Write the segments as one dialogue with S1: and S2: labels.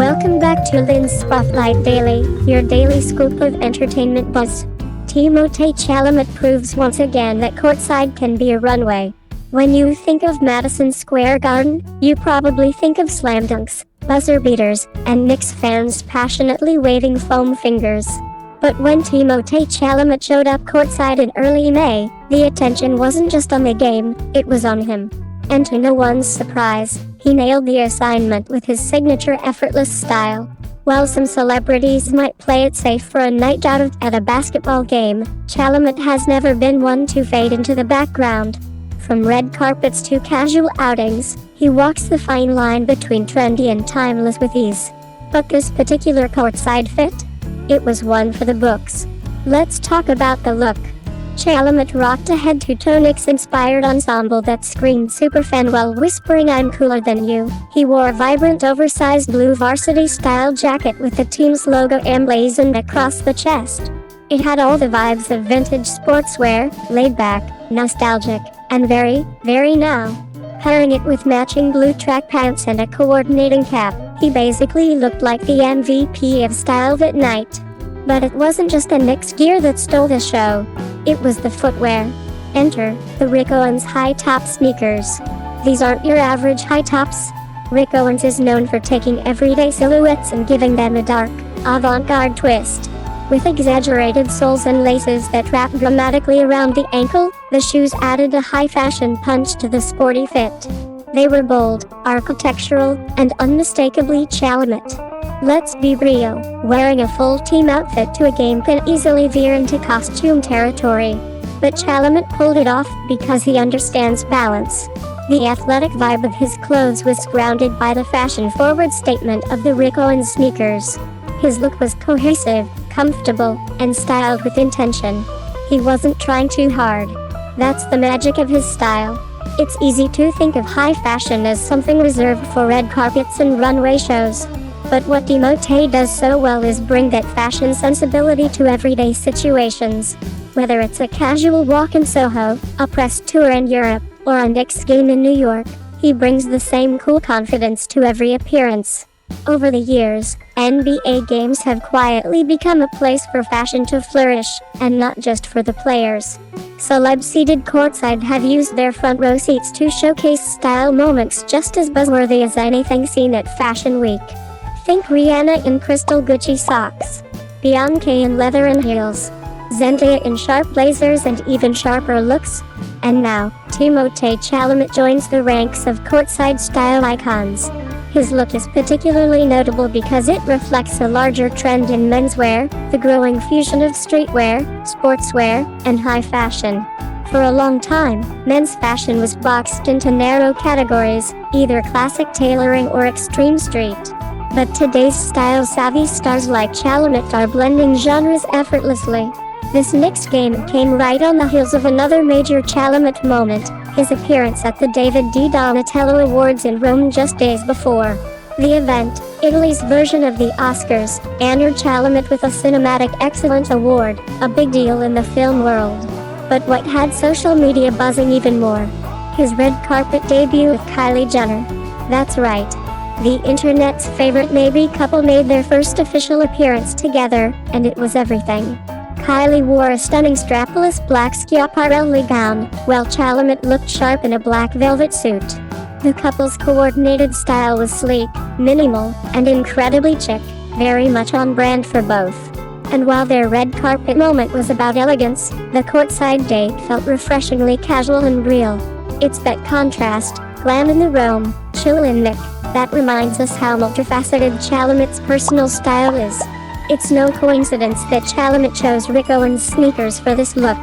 S1: Welcome back to Lynn's Spotlight Daily, your daily scoop of entertainment buzz. Timothée Chalamet proves once again that courtside can be a runway. When you think of Madison Square Garden, you probably think of slam dunks, buzzer beaters, and Knicks fans passionately waving foam fingers. But when Timothée Chalamet showed up courtside in early May, the attention wasn't just on the game, it was on him. And to no one's surprise, he nailed the assignment with his signature effortless style. While some celebrities might play it safe for a night out at a basketball game, Chalamet has never been one to fade into the background. From red carpets to casual outings, he walks the fine line between trendy and timeless with ease. But this particular courtside fit? It was one for the books. Let's talk about the look. Chalamet rocked a head-to-toe Knicks-inspired ensemble that screamed superfan while whispering "I'm cooler than you." He wore a vibrant oversized blue varsity-style jacket with the team's logo emblazoned across the chest. It had all the vibes of vintage sportswear, laid-back, nostalgic, and very, very now. Pairing it with matching blue track pants and a coordinating cap, he basically looked like the MVP of style that night. But it wasn't just the Knicks gear that stole the show. It was the footwear. Enter the Rick Owens high-top sneakers. These aren't your average high tops. Rick Owens is known for taking everyday silhouettes and giving them a dark, avant-garde twist. With exaggerated soles and laces that wrap dramatically around the ankle, the shoes added a high-fashion punch to the sporty fit. They were bold, architectural, and unmistakably Chalamet. Let's be real, wearing a full team outfit to a game can easily veer into costume territory. But Chalamet pulled it off because he understands balance. The athletic vibe of his clothes was grounded by the fashion-forward statement of the Rick Owens sneakers. His look was cohesive, comfortable, and styled with intention. He wasn't trying too hard. That's the magic of his style. It's easy to think of high fashion as something reserved for red carpets and runway shows. But what Timothée does so well is bring that fashion sensibility to everyday situations. Whether it's a casual walk in Soho, a press tour in Europe, or a Knicks game in New York, he brings the same cool confidence to every appearance. Over the years, NBA games have quietly become a place for fashion to flourish, and not just for the players. Celebs seated courtside have used their front row seats to showcase style moments just as buzzworthy as anything seen at Fashion Week. Think Rihanna in crystal Gucci socks, Beyoncé in leather and heels, Zendaya in sharp blazers and even sharper looks. And now, Timothée Chalamet joins the ranks of courtside style icons. His look is particularly notable because it reflects a larger trend in menswear, the growing fusion of streetwear, sportswear, and high fashion. For a long time, men's fashion was boxed into narrow categories, either classic tailoring or extreme street. But today's style-savvy stars like Chalamet are blending genres effortlessly. This Knicks game came right on the heels of another major Chalamet moment, his appearance at the David Di Donatello Awards in Rome just days before. The event, Italy's version of the Oscars, honored Chalamet with a Cinematic Excellence Award, a big deal in the film world. But what had social media buzzing even more? His red carpet debut with Kylie Jenner. That's right. The internet's favorite maybe couple made their first official appearance together, and it was everything. Kylie wore a stunning strapless black Schiaparelli gown, while Chalamet looked sharp in a black velvet suit. The couple's coordinated style was sleek, minimal, and incredibly chic, very much on brand for both. And while their red carpet moment was about elegance, the courtside date felt refreshingly casual and real. It's that contrast, glam in the Rome, chill in Nick, that reminds us how multifaceted Chalamet's personal style is. It's no coincidence that Chalamet chose Rick Owens sneakers for this look.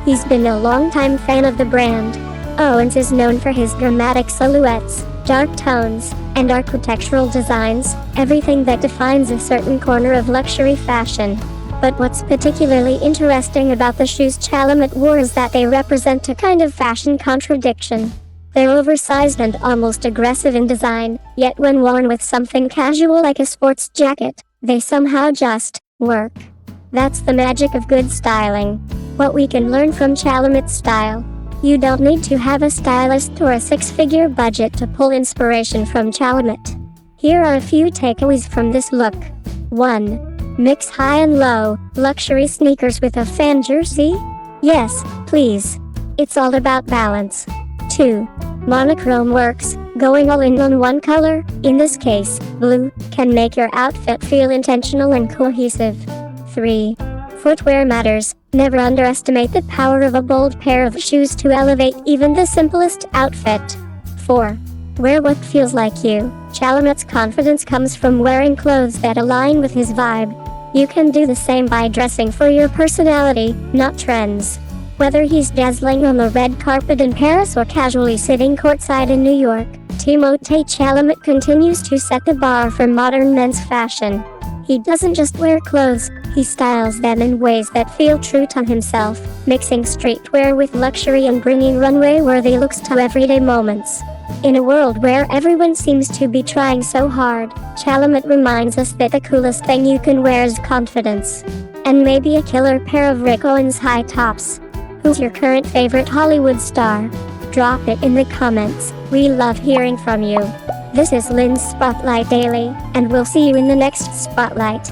S1: He's been a longtime fan of the brand. Owens is known for his dramatic silhouettes, dark tones, and architectural designs, everything that defines a certain corner of luxury fashion. But what's particularly interesting about the shoes Chalamet wore is that they represent a kind of fashion contradiction. They're oversized and almost aggressive in design, yet when worn with something casual like a sports jacket, they somehow just work. That's the magic of good styling. What we can learn from Chalamet's style. You don't need to have a stylist or a six-figure budget to pull inspiration from Chalamet. Here are a few takeaways from this look. 1. Mix high and low, luxury sneakers with a fan jersey? Yes, please. It's all about balance. 2. Monochrome works, going all in on one color, in this case, blue, can make your outfit feel intentional and cohesive. 3. Footwear matters, never underestimate the power of a bold pair of shoes to elevate even the simplest outfit. 4. Wear what feels like you. Chalamet's confidence comes from wearing clothes that align with his vibe. You can do the same by dressing for your personality, not trends. Whether he's dazzling on the red carpet in Paris or casually sitting courtside in New York, Timothée Chalamet continues to set the bar for modern men's fashion. He doesn't just wear clothes, he styles them in ways that feel true to himself, mixing streetwear with luxury and bringing runway-worthy looks to everyday moments. In a world where everyone seems to be trying so hard, Chalamet reminds us that the coolest thing you can wear is confidence. And maybe a killer pair of Rick Owens high tops. Who's your current favorite Hollywood star? Drop it in the comments. We love hearing from you. This is Lynn's Spotlight Daily, and we'll see you in the next Spotlight.